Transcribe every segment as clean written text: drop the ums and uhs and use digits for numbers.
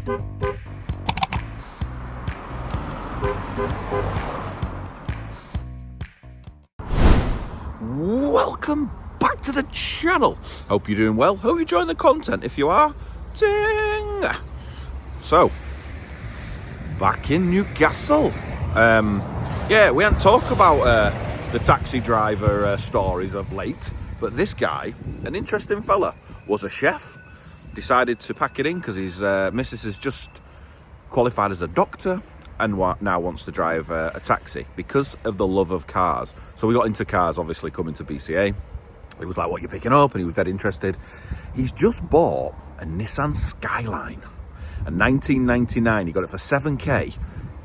Welcome back to the channel. Hope you're doing well. Hope you're enjoying the content. If you are, ding! So, back in Newcastle. Yeah, we hadn't talked about the taxi driver stories of late, but this guy, an interesting fella, was a chef. Decided to pack it in because his missus has just qualified as a doctor and now wants to drive a taxi because of the love of cars. So we got into cars, obviously, coming to BCA. He was like, what are you picking up? And he was dead interested. He's just bought a Nissan Skyline, a 1999. He got it for 7k,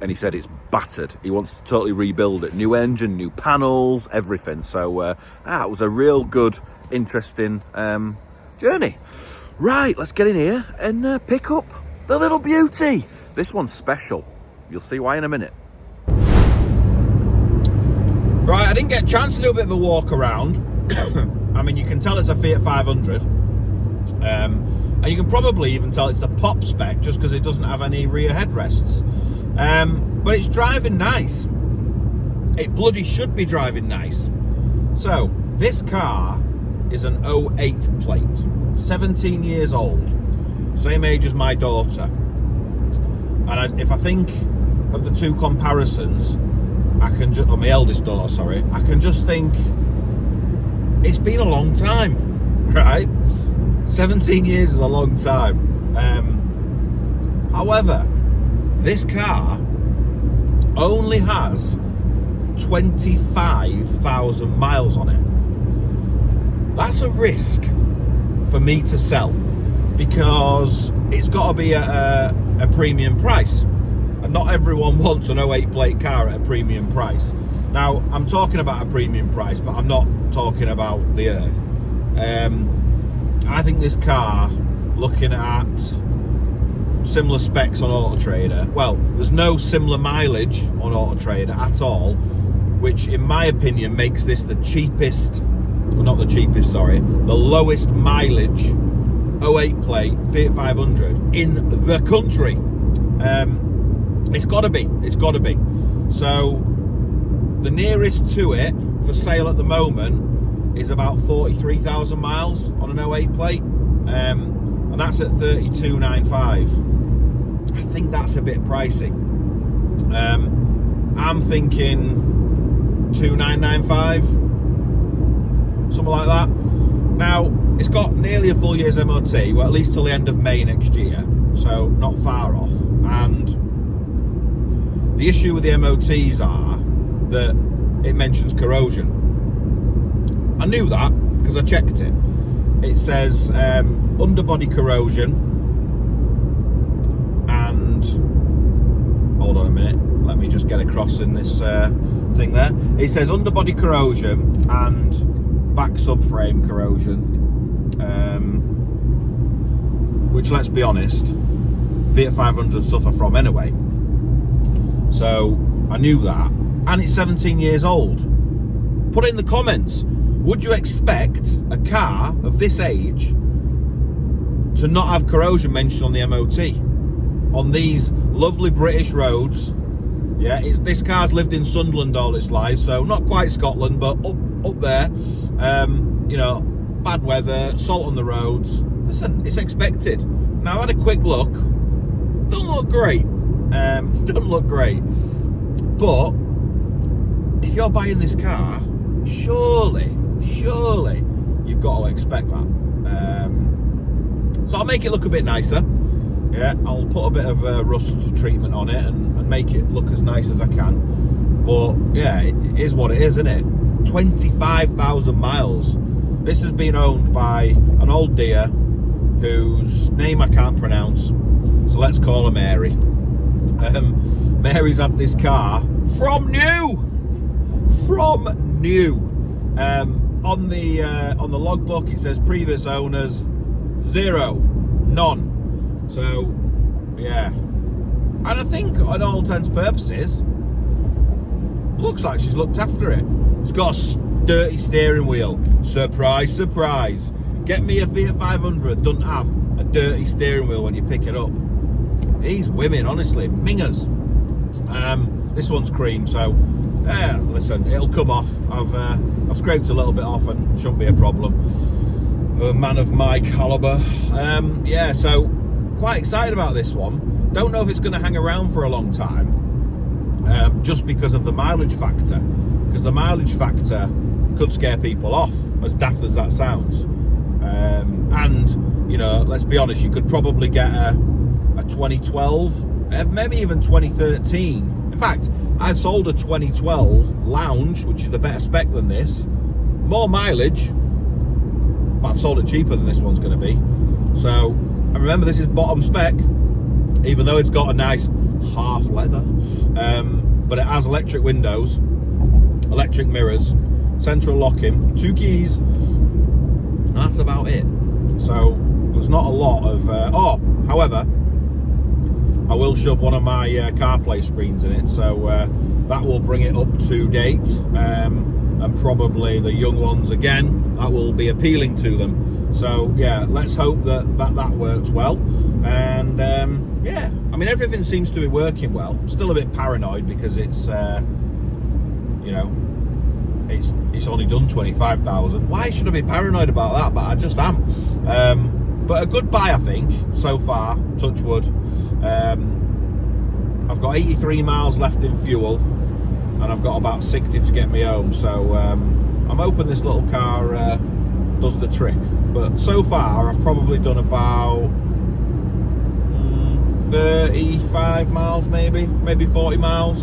and he said it's battered. He wants to totally rebuild it. New engine, new panels, everything. So it was a real good, interesting journey. Right, let's get in here and pick up the little beauty. This one's special. You'll see why in a minute. Right, I didn't get a chance to do a bit of a walk around. I mean, you can tell it's a Fiat 500. And you can probably even tell it's the pop spec just because it doesn't have any rear headrests. But it's driving nice. It bloody should be driving nice. So, this car is an 08 plate. 17 years old. Same age as my daughter. And if I think of the two comparisons, I can just, or my eldest daughter, sorry, I can just think it's been a long time, right? 17 years is a long time. However, this car only has 25,000 miles on it. That's a risk for me to sell because it's got to be a premium price. And not everyone wants an 08 plate car at a premium price. Now, I'm talking about a premium price, but I'm not talking about the earth. I think this car, looking at similar specs on Auto Trader, well, there's no similar mileage on Auto Trader at all, which in my opinion makes this the cheapest, well, not the cheapest, sorry, the lowest mileage 08 plate Fiat 500 in the country. It's got to be. So the nearest to it for sale at the moment is about 43,000 miles on an 08 plate, and that's at 32.95. I think that's a bit pricey. I'm thinking 2995, something like that. Now, it's got nearly a full year's MOT, well, at least till the end of May next year, so not far off. And the issue with the MOTs are that it mentions corrosion. I knew that because I checked it. It says underbody corrosion and, hold on a minute, let me just get across in this thing there. It says underbody corrosion and back subframe corrosion, which, let's be honest, Fiat 500 suffer from anyway. So I knew that, and it's 17 years old. Put it in the comments. Would you expect a car of this age to not have corrosion mentioned on the MOT on these lovely British roads? Yeah, this car's lived in Sunderland all its life, so not quite Scotland, but up there. You know, bad weather, salt on the roads. Listen, it's expected. Now, I had a quick look. Don't look great. Doesn't look great, but if you're buying this car, surely you've got to expect that. So I'll make it look a bit nicer. Yeah, I'll put a bit of rust treatment on it and make it look as nice as I can. But yeah, it is what it is, isn't it? 25,000 miles. This has been owned by an old dear whose name I can't pronounce, so let's call her Mary. Mary's had this car from new. On the logbook it says previous owners 0, none. So yeah, and I think on all intents and purposes looks like she's looked after it. It's got a dirty steering wheel. Surprise, surprise. Get me a Fiat 500 doesn't have a dirty steering wheel when you pick it up. These women, honestly, mingers. This one's cream, so listen, it'll come off. I've scraped a little bit off and shouldn't be a problem. A man of my caliber. Yeah, so quite excited about this one. Don't know if it's going to hang around for a long time, just because of the mileage factor. Because the mileage factor could scare people off, as daft as that sounds. And you know, let's be honest, you could probably get a 2012, maybe even 2013. In fact, I've sold a 2012 Lounge, which is the better spec than this, more mileage, but I've sold it cheaper than this one's going to be. So, and remember, this is bottom spec, even though it's got a nice half leather, but it has electric windows, electric mirrors, central locking, 2 keys, and that's about it. So there's not a lot of however, I will shove one of my CarPlay screens in it, so that will bring it up to date, and probably the young ones again, that will be appealing to them. So yeah, let's hope that works well. And yeah, I mean, everything seems to be working well. Still a bit paranoid because it's you know, it's only done 25,000. Why should I be paranoid about that? But I just am. But a good buy, I think, so far, touch wood. I've got 83 miles left in fuel, and I've got about 60 to get me home. So I'm hoping this little car does the trick. But so far, I've probably done about 35 miles, maybe 40 miles.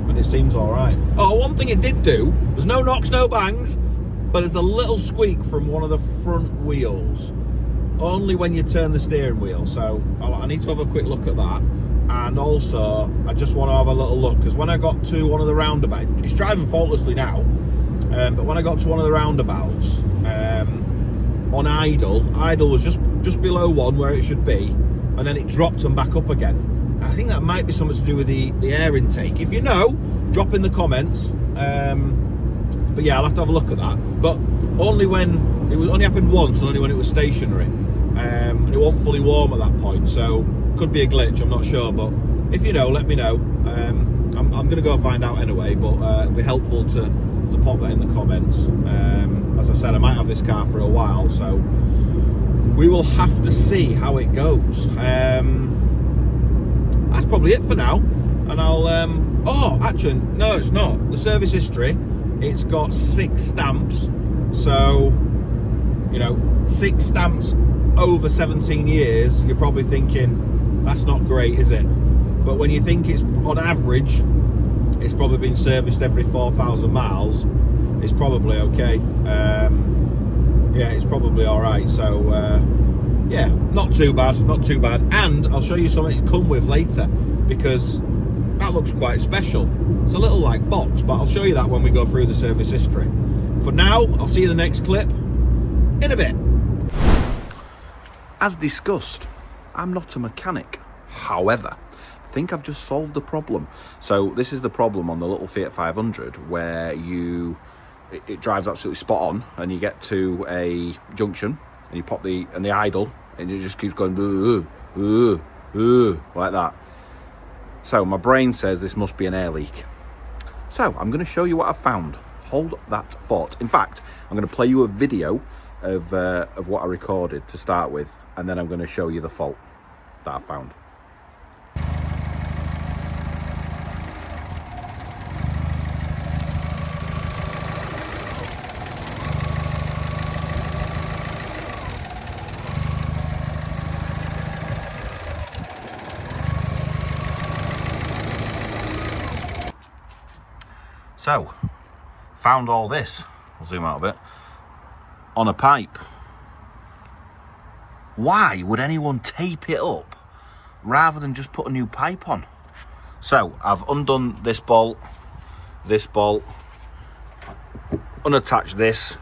And it seems all right. Oh, one thing it did do, there's no knocks, no bangs, but there's a little squeak from one of the front wheels, only when you turn the steering wheel. So I need to have a quick look at that. And also, I just want to have a little look, because when I got to one of the roundabouts, it's driving faultlessly now, but when I got to one of the roundabouts, on idle was just below 1 where it should be, and then it dropped and back up again. I think that might be something to do with the air intake. If you know, drop in the comments. But yeah, I'll have to have a look at that. But only when it was only happened once, and only when it was stationary, and it wasn't fully warm at that point. So could be a glitch. I'm not sure, but if you know, let me know. I'm going to go find out anyway. But it'd be helpful to pop that in the comments. As I said, I might have this car for a while, so we will have to see how it goes. That's probably it for now, and I'll oh, actually no, it's not. The service history, it's got 6 stamps, so you know, 6 stamps over 17 years, you're probably thinking that's not great, is it? But when you think it's on average, it's probably been serviced every 4,000 miles, it's probably okay. Yeah, it's probably all right. So yeah, not too bad. And I'll show you something it's come with later, because that looks quite special. It's a little like box, but I'll show you that when we go through the service history. For now, I'll see you in the next clip in a bit. As discussed, I'm not a mechanic. However, I think I've just solved the problem. So this is the problem on the little Fiat 500, where it drives absolutely spot on, and you get to a junction and you pop the idle, and it just keeps going like that. So my brain says this must be an air leak. So I'm going to show you what I've found. Hold that thought. In fact, I'm going to play you a video of what I recorded to start with, and then I'm going to show you the fault that I found. So, found all this, I'll zoom out a bit, on a pipe. Why would anyone tape it up rather than just put a new pipe on? So, I've undone this bolt, unattached this,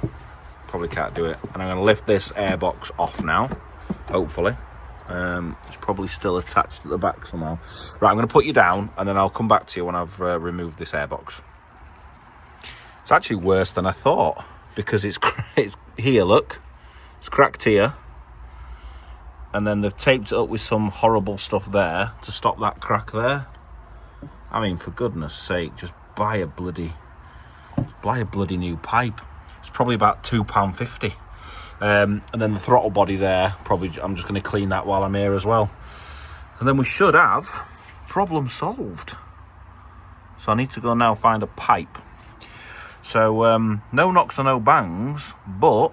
probably can't do it, and I'm going to lift this airbox off now, hopefully. It's probably still attached at the back somehow. Right, I'm going to put you down, and then I'll come back to you when I've removed this airbox. It's actually worse than I thought, because it's here, look. It's cracked here. and then they've taped it up with some horrible stuff there to stop that crack there. I mean, for goodness sake, just buy a bloody new pipe. It's probably about £2.50. And then the throttle body there, probably I'm just going to clean that while I'm here as well. And then we should have problem solved. So I need to go now find a pipe. So no knocks or no bangs, but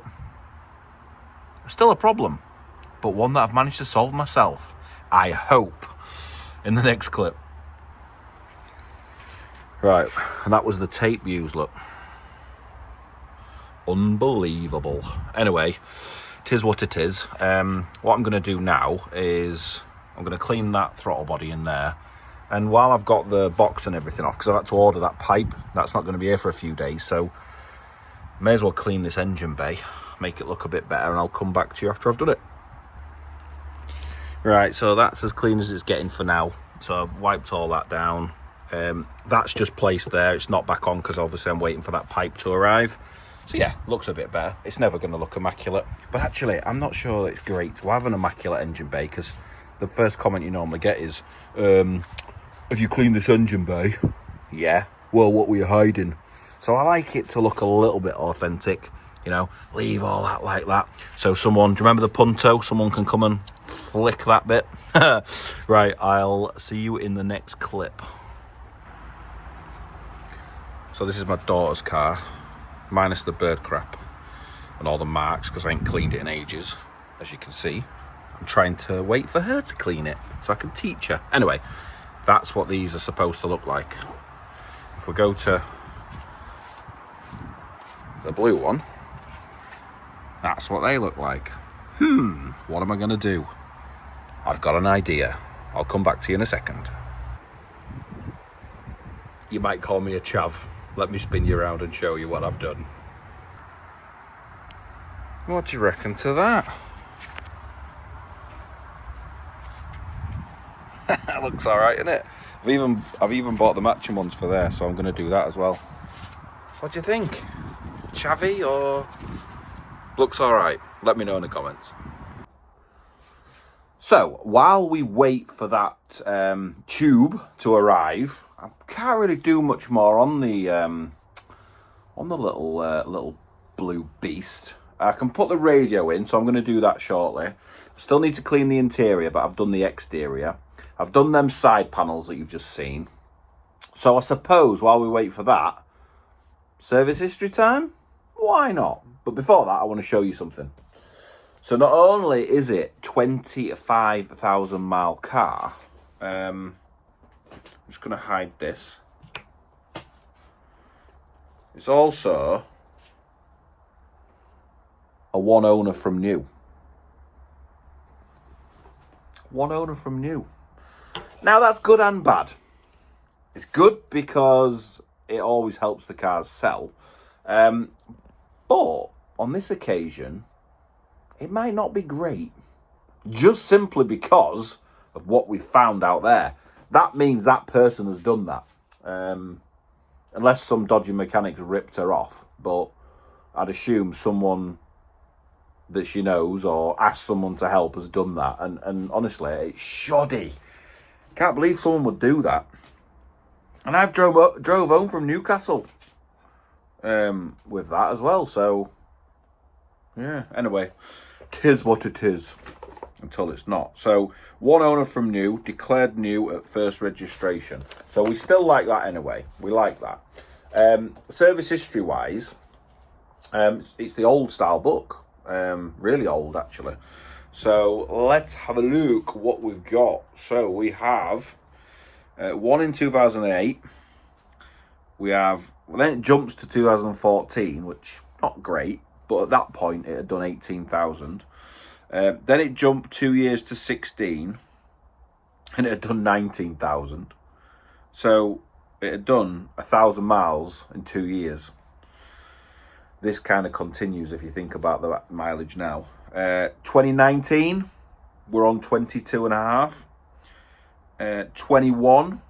still a problem. But one that I've managed to solve myself, I hope, in the next clip. Right, and that was the tape used, look. Unbelievable. Anyway, it is what it is. What I'm going to do now is I'm going to clean that throttle body in there. And while I've got the box and everything off, because I had to order that pipe, that's not going to be here for a few days, so may as well clean this engine bay, make it look a bit better, and I'll come back to you after I've done it. Right, so that's as clean as it's getting for now. So I've wiped all that down. That's just placed there. It's not back on because obviously I'm waiting for that pipe to arrive. So yeah, looks a bit better. It's never going to look immaculate. But actually, I'm not sure it's great to have an immaculate engine bay, because the first comment you normally get is, have you cleaned this engine bay? Yeah. Well, what were you hiding? So I like it to look a little bit authentic, you know, leave all that like that. So someone, do you remember the punto? Someone can come and flick that bit. Right, I'll see you in the next clip. So this is my daughter's car, minus the bird crap and all the marks, because I ain't cleaned it in ages. As you can see, I'm trying to wait for her to clean it so I can teach her. Anyway, that's what these are supposed to look like. If we go to the blue one, that's what they look like. What am I going to do? I've got an idea. I'll come back to you in a second. You might call me a chav. Let me spin you around and show you what I've done. What do you reckon to that? That looks alright, isn't it? I've even bought the matching ones for there, so I'm going to do that as well. What do you think? Chavvy or looks alright? Let me know in the comments. So while we wait for that tube to arrive, I can't really do much more on the little blue beast. I can put the radio in, so I'm going to do that shortly. I still need to clean the interior, but I've done the exterior. I've done them side panels that you've just seen. So I suppose while we wait for that, service history time? Why not? But before that, I want to show you something. So not only is it 25,000 mile car, I'm just going to hide this. It's also a one owner from new. One owner from new. Now that's good and bad. It's good because it always helps the cars sell. But on this occasion, it might not be great. Just simply because of what we found out there. That means that person has done that. Unless some dodgy mechanics ripped her off. But I'd assume someone that she knows or asked someone to help has done that. And honestly, it's shoddy. Can't believe someone would do that. And I've drove home from Newcastle with that as well. So, yeah, anyway, 'tis what it is until it's not. So, one owner from new, declared new at first registration. So, we still like that anyway. We like that. Service history-wise, it's the old style book. Really old, actually. So, let's have a look what we've got. So, we have one in 2008. We have, well, then it jumps to 2014, which not great, but at that point it had done 18,000. Then it jumped 2 years to 16, and it had done 19,000. So it had done 1,000 miles in 2 years. This kind of continues if you think about the mileage now. 2019, we're on 22.5. 21,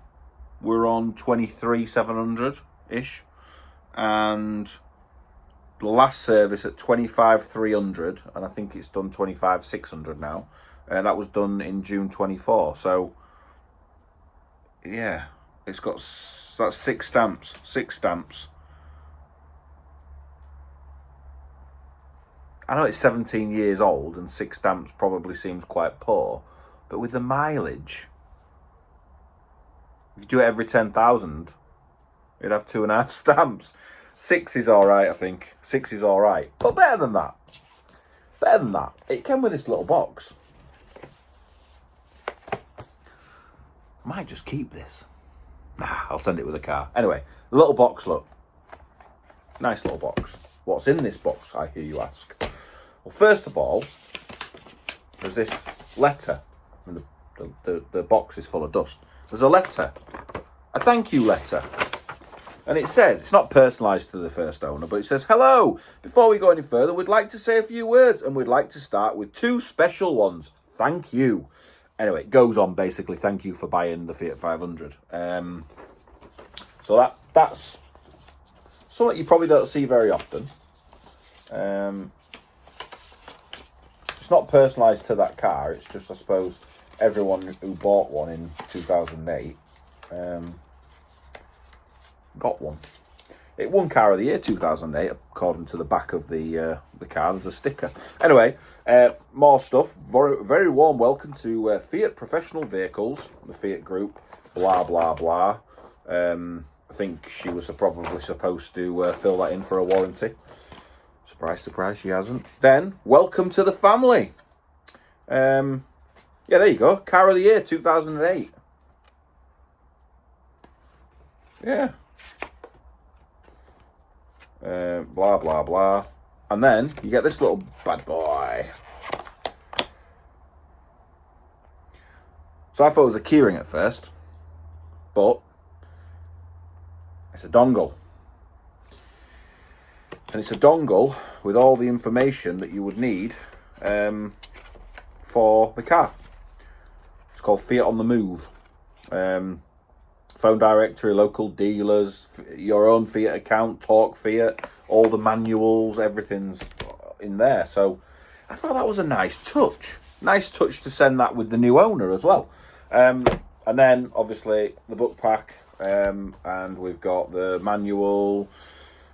we're on 23,700-ish. And the last service at 25,300, and I think it's done 25,600 now. That was done in June 24. So, yeah, it's got, that's 6 stamps. 6 stamps. I know it's 17 years old and 6 stamps probably seems quite poor, but with the mileage, if you do it every 10,000, you'd have 2.5 stamps. 6 is all right, I think. 6 is all right, but better than that. Better than that. It came with this little box. I might just keep this. Nah, I'll send it with a car. Anyway, the little box, look. Nice little box. What's in this box, I hear you ask? Well, first of all, there's this letter. And the box is full of dust. There's a letter. A thank you letter. And it says, it's not personalised to the first owner, but it says, hello, before we go any further, we'd like to say a few words, and we'd like to start with 2 special ones. Thank you. Anyway, it goes on, basically, thank you for buying the Fiat 500. So that's something you probably don't see very often. It's not personalised to that car, it's just, I suppose, everyone who bought one in 2008 got one. It won Car of the Year 2008, according to the back of the car. There's a sticker. Anyway, more stuff. Very, very warm welcome to Fiat Professional Vehicles, the Fiat Group. Blah blah blah. I think she was probably supposed to fill that in for a warranty. Surprise, surprise, she hasn't. Then, welcome to the family. Yeah, there you go. Car of the Year 2008. Yeah. Blah, blah, blah. And then you get this little bad boy. So I thought it was a keyring at first, but it's a dongle. And it's a dongle with all the information that you would need for the car. It's called Fiat on the Move. Phone directory, local dealers, your own Fiat account, Talk Fiat, all the manuals, everything's in there. So I thought that was a nice touch. Nice touch to send that with the new owner as well. And then, obviously, the book pack, and we've got the manual,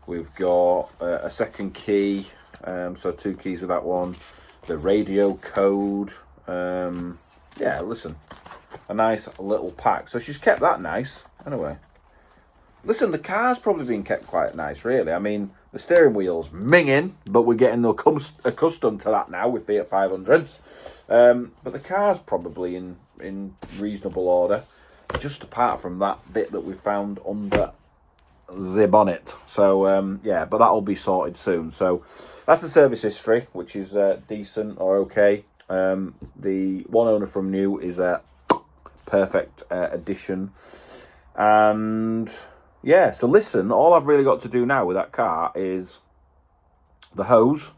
we've got a second key, so 2 keys with that one, the radio code. Yeah, listen. A nice little pack. So she's kept that nice. Anyway. Listen, the car's probably been kept quite nice, really. I mean, the steering wheel's minging, but we're getting accustomed to that now with Fiat 500s. But the car's probably in reasonable order, just apart from that bit that we found under the bonnet. So, yeah, but that'll be sorted soon. So that's the service history, which is decent or okay. The one owner from new is a perfect addition. And yeah, so listen, all I've really got to do now with that car is the hose.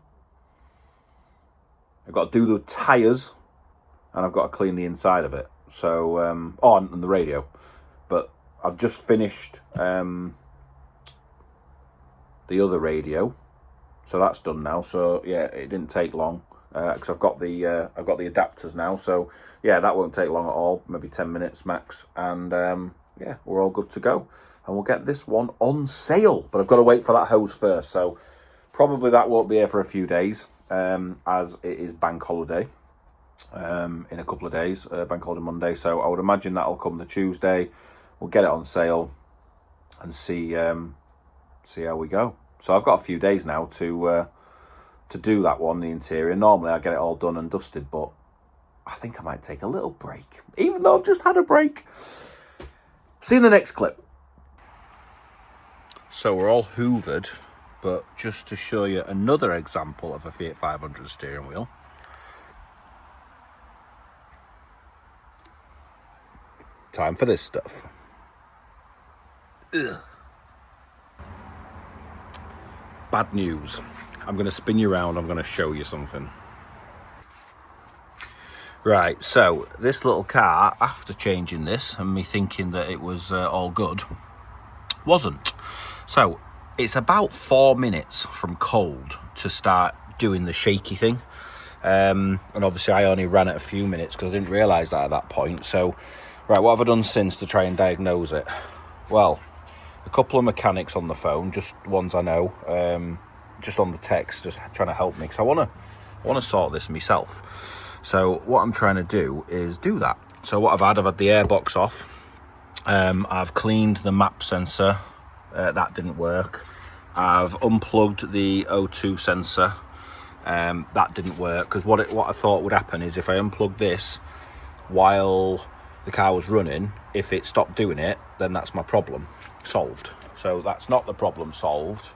I've got to do the tyres, and I've got to clean the inside of it. So, and the radio. But I've just finished the other radio, so that's done now. So yeah, it didn't take long because I've got the adapters now. So yeah, that won't take long at all, maybe 10 minutes max, and yeah, we're all good to go. And we'll get this one on sale, but I've got to wait for that hose first, so probably that won't be here for a few days, as it is bank holiday in a couple of days, bank holiday Monday, so I would imagine that'll come the Tuesday. We'll get it on sale and see how we go. So I've got a few days now to do that one, the interior. Normally I get it all done and dusted, but I think I might take a little break, even though I've just had a break. See you in the next clip. So we're all hoovered, but just to show you another example of a Fiat 500 steering wheel. Time for this stuff. Ugh. Bad news. I'm going to spin you around. I'm going to show you something. Right, so this little car, after changing this and me thinking that it was all good, wasn't. So it's about 4 minutes from cold to start doing the shaky thing. And obviously I only ran it a few minutes because I didn't realise that at that point. So, right, what have I done since to try and diagnose it? Well, a couple of mechanics on the phone, just ones I know, just on the text, just trying to help me, because I want to sort this myself. So what I'm trying to do is do that. So what I've had the airbox off. I've cleaned the map sensor. That didn't work. I've unplugged the O2 sensor. That didn't work, because what I thought would happen is if I unplugged this while the car was running, if it stopped doing it, then that's my problem solved. So that's not the problem solved.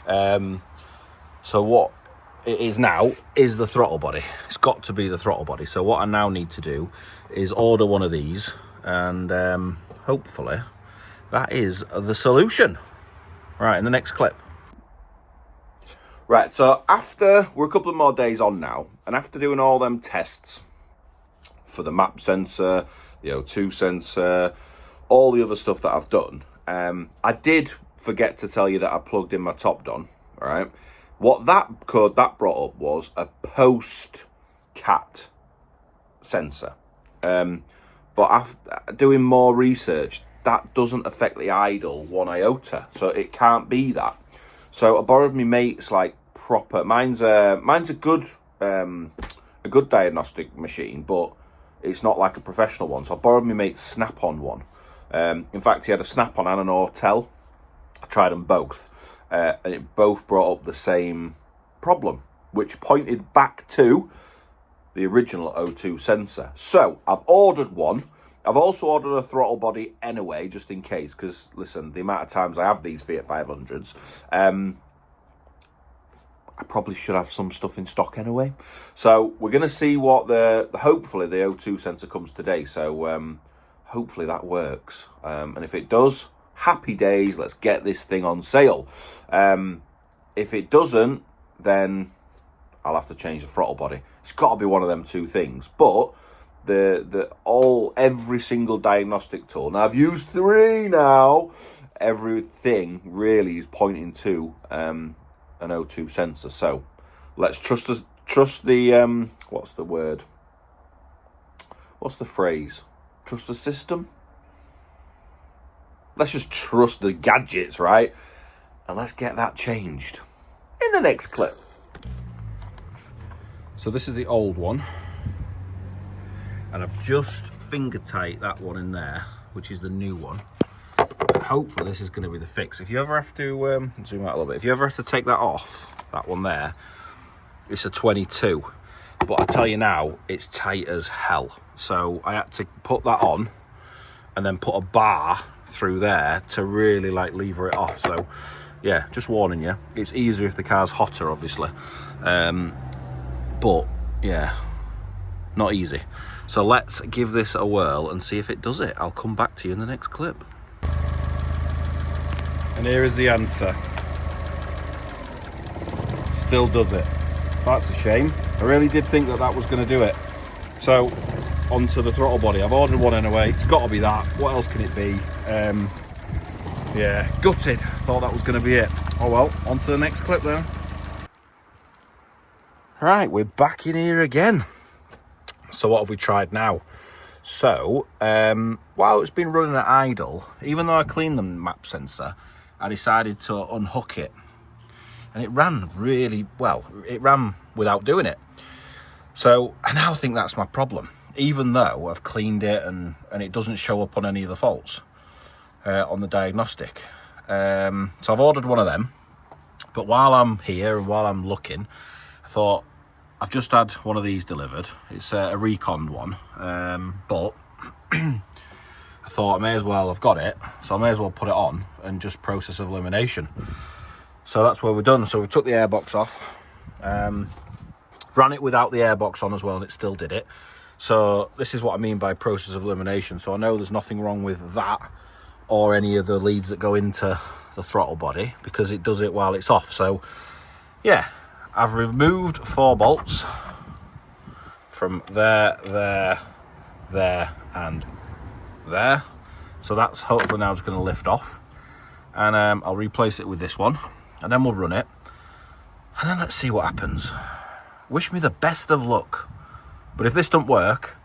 So what it is now is the throttle body. It's got to be the throttle body. So what I now need to do is order one of these, and hopefully that is the solution. Right, in the next clip. Right, so we're a couple of more days on now, and after doing all them tests for the map sensor, the O2 sensor, all the other stuff that I've done, I did forget to tell you that I plugged in my top down, all right? What that code that brought up was a post-cat sensor. But after doing more research, that doesn't affect the idle one iota, so it can't be that. So I borrowed my mate's proper. Mine's a good diagnostic machine, but it's not like a professional one. So I borrowed my mate's snap-on one. In fact, he had a snap-on and an Autel. I tried them both, and it both brought up the same problem, which pointed back to the original O2 sensor. So I've ordered one. I've also ordered a throttle body anyway, just in case, because, listen, the amount of times I have these Fiat 500s, I probably should have some stuff in stock anyway. So we're going to see what hopefully the O2 sensor comes today, so hopefully that works. And if it does, happy days, let's get this thing on sale. If it doesn't, then I'll have to change the throttle body. It's got to be one of them two things, but every single diagnostic tool. Now I've used 3 now. Everything really is pointing to an O2 sensor. So let's trust the what's the word? What's the phrase? Trust the system. Let's just trust the gadgets, right? And let's get that changed in the next clip. So this is the old one. And I've just finger tight that one in there, which is the new one. Hopefully this is going to be the fix. If you ever have to, zoom out a little bit, if you ever have to take that off, that one there, it's a 22. But I tell you now, it's tight as hell. So I had to put that on and then put a bar through there to really lever it off. So yeah, just warning you, it's easier if the car's hotter, obviously. But yeah, not easy. So let's give this a whirl and see if it does it. I'll come back to you in the next clip. And here is the answer. Still does it. That's a shame. I really did think that was going to do it. So onto the throttle body. I've ordered one anyway. It's got to be that. What else can it be? Yeah, gutted. Thought that was going to be it. Oh well, on to the next clip then. Right, we're back in here again. So what have we tried now? So, while it's been running at idle, even though I cleaned the map sensor, I decided to unhook it. And it ran really well. It ran without doing it. So I now think that's my problem. Even though I've cleaned it and it doesn't show up on any of the faults on the diagnostic. So I've ordered one of them. But while I'm here and while I'm looking, I thought, I've just had one of these delivered. It's a reconned one, but I thought I've got it, so I may as well put it on and just process of elimination. So that's where we're done. So we took the airbox off, ran it without the airbox on as well, and it still did it. So this is what I mean by process of elimination. So I know there's nothing wrong with that or any of the leads that go into the throttle body, because it does it while it's off. So yeah, I've removed 4 bolts from there, and there. So that's hopefully now just going to lift off. And I'll replace it with this one. And then we'll run it. And then let's see what happens. wish me the best of luck. But if this don't work,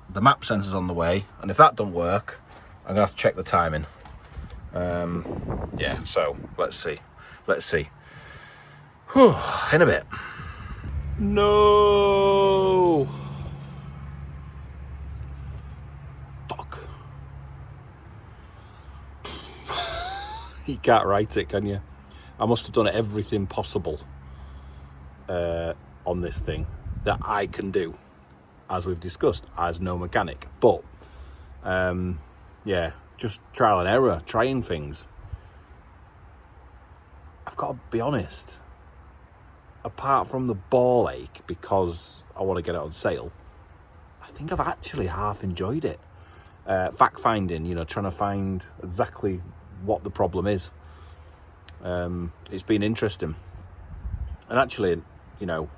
the map sensor's on the way, and if that don't work, I'm gonna have to check the timing. Yeah, so let's see. Whew, in a bit. No. Fuck. You can't write it, can you? I must have done everything possible on this thing that I can do, as we've discussed, as no mechanic. But yeah, just trial and error, trying things. I've got to be honest, apart from the ball ache because I want to get it on sale, I think I've actually half enjoyed it. Fact finding, you know, trying to find exactly what the problem is. It's been interesting. And actually, you know,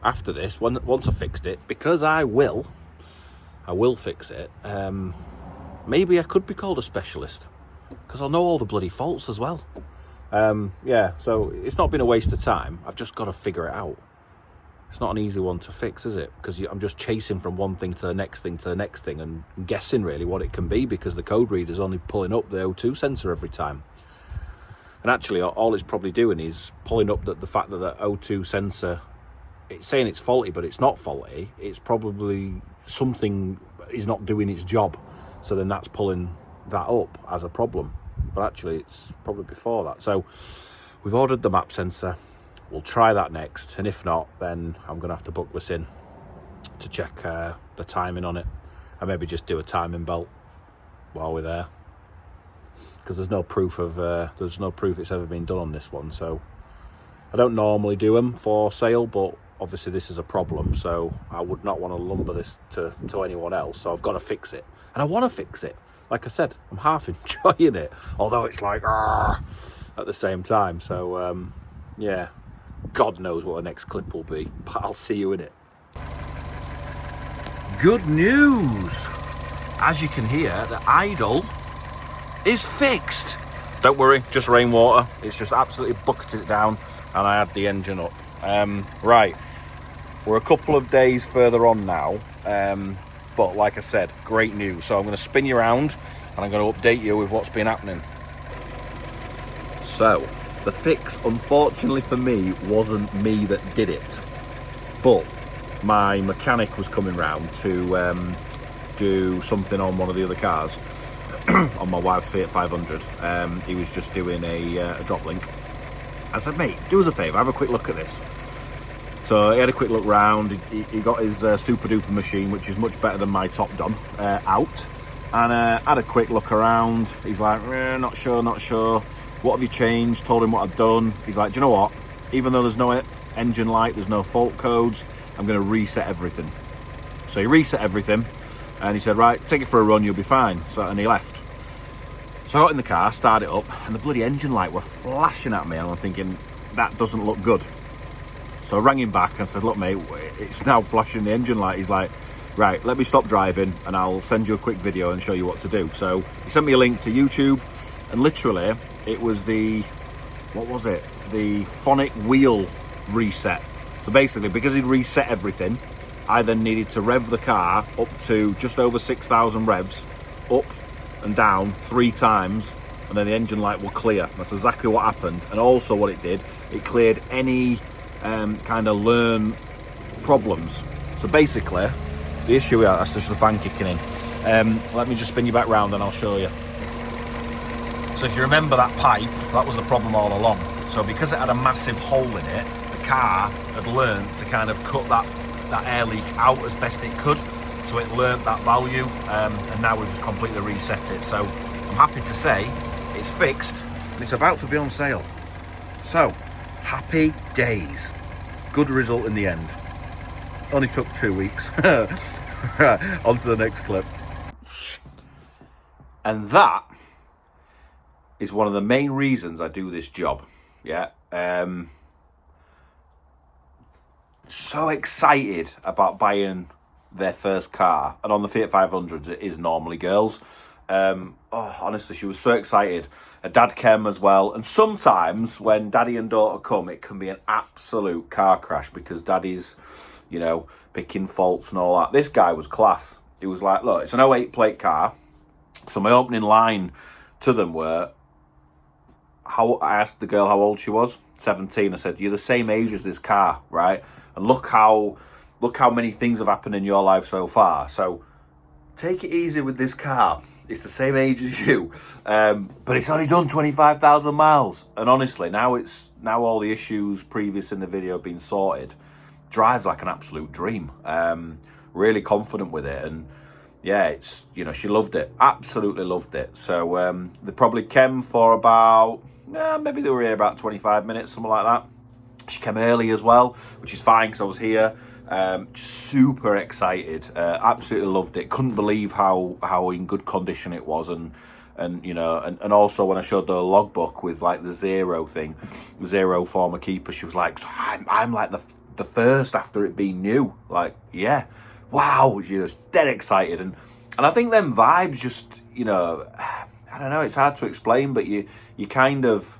after this, once I fixed it, because I will fix it, maybe I could be called a specialist, because I'll know all the bloody faults as well. Yeah, so it's not been a waste of time. I've just got to figure it out. It's not an easy one to fix, is it? Because I'm just chasing from one thing to the next thing to the next thing and guessing really what it can be, because the code reader's only pulling up the O2 sensor every time. And actually, all it's probably doing is pulling up the fact that the O2 sensor, it's saying it's faulty, but it's not faulty. It's probably something is not doing its job. So then that's pulling that up as a problem. But actually, it's probably before that. So we've ordered the map sensor. We'll try that next. And if not, then I'm going to have to book this in to check the timing on it. And maybe just do a timing belt while we're there. Because there's no proof it's ever been done on this one. So I don't normally do them for sale, but obviously this is a problem, so I would not want to lumber this to anyone else. So I've got to fix it, and I want to fix it. Like I said, I'm half enjoying it, although it's like at the same time. So yeah, God knows what the next clip will be, but I'll see you in it. Good news! As you can hear, the idle is fixed. Don't worry, just rainwater. It's just absolutely bucketed it down, and I had the engine up. Right, we're a couple of days further on now, but like I said, great news. So I'm going to spin you around, and I'm going to update you with what's been happening. So the fix, unfortunately for me, wasn't me that did it, but my mechanic was coming round to do something on one of the other cars. On my wife's Fiat 500. He was just doing a drop link. I said, mate, do us a favour, have a quick look at this. So he had a quick look round. He got his super duper machine, which is much better than my Top Dom, out, and had a quick look around. He's like, not sure. What have you changed? Told him what I'd done. He's like, do you know what? Even though there's no engine light, there's no fault codes, I'm going to reset everything. So he reset everything, and he said, right, take it for a run, you'll be fine. So, and he left. So I got in the car, started it up, and the bloody engine light were flashing at me, and I'm thinking, that doesn't look good. So I rang him back and said, look mate, it's now flashing the engine light. He's like, right, let me stop driving and I'll send you a quick video and show you what to do. So he sent me a link to YouTube, and literally it was the phonic wheel reset. So basically, because he'd reset everything, I then needed to rev the car up to just over 6,000 revs, up and down 3 times, and then the engine light will clear. That's exactly what happened. And also what it did, it cleared any kind of learn problems. So basically, the issue, that's just the fan kicking in. Let me just spin you back round and I'll show you. So if you remember that pipe, that was the problem all along. So because it had a massive hole in it, the car had learned to kind of cut that air leak out as best it could. So it learnt that value, and now we've just completely reset it. So I'm happy to say it's fixed and it's about to be on sale. So happy days. Good result in the end. Only took 2 weeks. Right, on to the next clip. And that is one of the main reasons I do this job. Yeah. So excited about buying their first car, and on the Fiat 500s it is normally girls. Honestly, she was so excited. Her dad came as well. And sometimes when daddy and daughter come, it can be an absolute car crash because daddy's, picking faults and all that. This guy was class. He was like, look, it's an '08 plate car. So my opening line to them were, I asked the girl how old she was. 17. I said, you're the same age as this car, right? And look how many things have happened in your life so far. So take it easy with this car. It's the same age as you, but it's only done 25,000 miles. And honestly, now all the issues previous in the video have been sorted. Drives like an absolute dream. Really confident with it, and yeah, it's she loved it, absolutely loved it. So they probably came for about maybe they were here about 25 minutes, something like that. She came early as well, which is fine because I was here. Super excited, absolutely loved it. Couldn't believe how in good condition it was, and also when I showed the logbook with like the zero former keeper, she was like, so I'm like the first after it being new. Like, yeah, wow, she was dead excited, and I think them vibes just I don't know, it's hard to explain, but you kind of,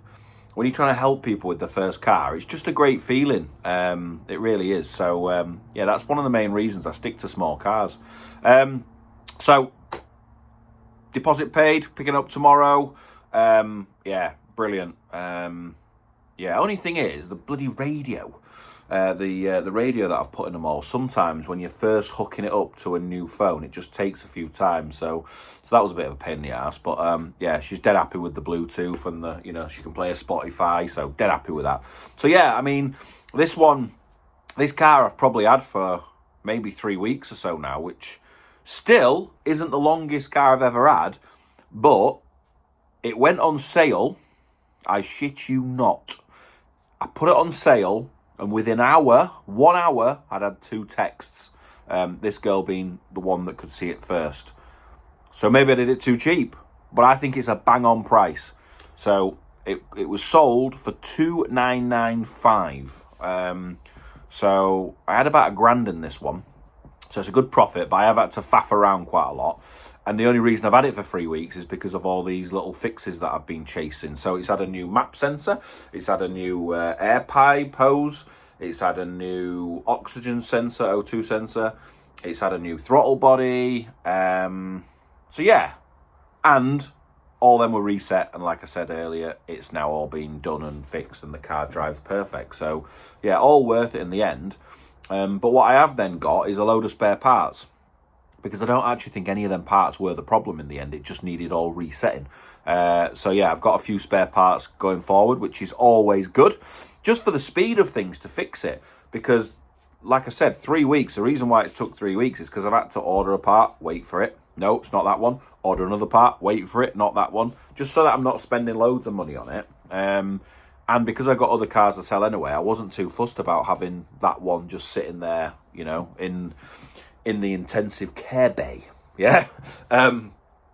when you're trying to help people with the first car, it's just a great feeling. It really is. So, yeah, that's one of the main reasons I stick to small cars. So, deposit paid, picking up tomorrow. Yeah, brilliant. Yeah, only thing is, the bloody radio. The radio that I've put in them all, sometimes when you're first hooking it up to a new phone, it just takes a few times. So that was a bit of a pain in the ass. But yeah, she's dead happy with the Bluetooth and the, she can play a Spotify, so dead happy with that. So yeah, I mean, this car I've probably had for maybe 3 weeks or so now, which still isn't the longest car I've ever had, but it went on sale. I shit you not. I put it on sale, and within 1 hour, I'd had 2 texts. This girl being the one that could see it first. So maybe I did it too cheap, but I think it's a bang-on price. So it was sold for $2,995. So I had about $1,000 in this one. So it's a good profit, but I have had to faff around quite a lot. And the only reason I've had it for 3 weeks is because of all these little fixes that I've been chasing. So it's had a new map sensor. It's had a new air pipe hose. It's had a new oxygen sensor, O2 sensor. It's had a new throttle body. So yeah. And all them were reset. And like I said earlier, it's now all been done and fixed and the car drives perfect. So yeah, all worth it in the end. But what I have then got is a load of spare parts, because I don't actually think any of them parts were the problem in the end. It just needed all resetting. So yeah, I've got a few spare parts going forward, which is always good, just for the speed of things to fix it. Because, like I said, 3 weeks, the reason why it took 3 weeks is because I've had to order a part, wait for it. No, it's not that one. Order another part, wait for it, not that one. Just so that I'm not spending loads of money on it. And because I've got other cars to sell anyway, I wasn't too fussed about having that one just sitting there, in the intensive care bay. Yeah.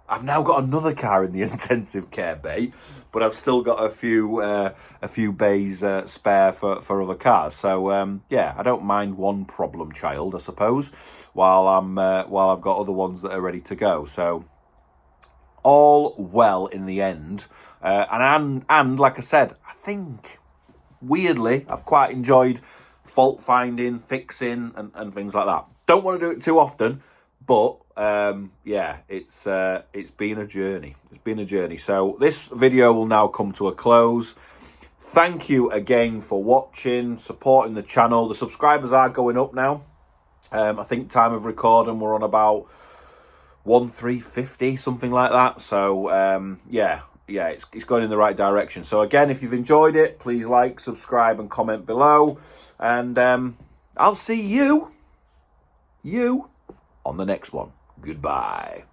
I've now got another car in the intensive care bay, but I've still got a few bays spare for other cars. So yeah, I don't mind one problem child, I suppose, while I've got other ones that are ready to go. So all well in the end. And like I said, I think weirdly I've quite enjoyed fault finding, fixing, and things like that. Don't want to do it too often, but yeah, it's been a journey. It's been a journey. So this video will now come to a close. Thank you again for watching, supporting the channel. The subscribers are going up now. I think time of recording we're on about 1,350, something like that. So yeah, it's going in the right direction. So again, if you've enjoyed it, please like, subscribe, and comment below. And I'll see you on the next one. Goodbye.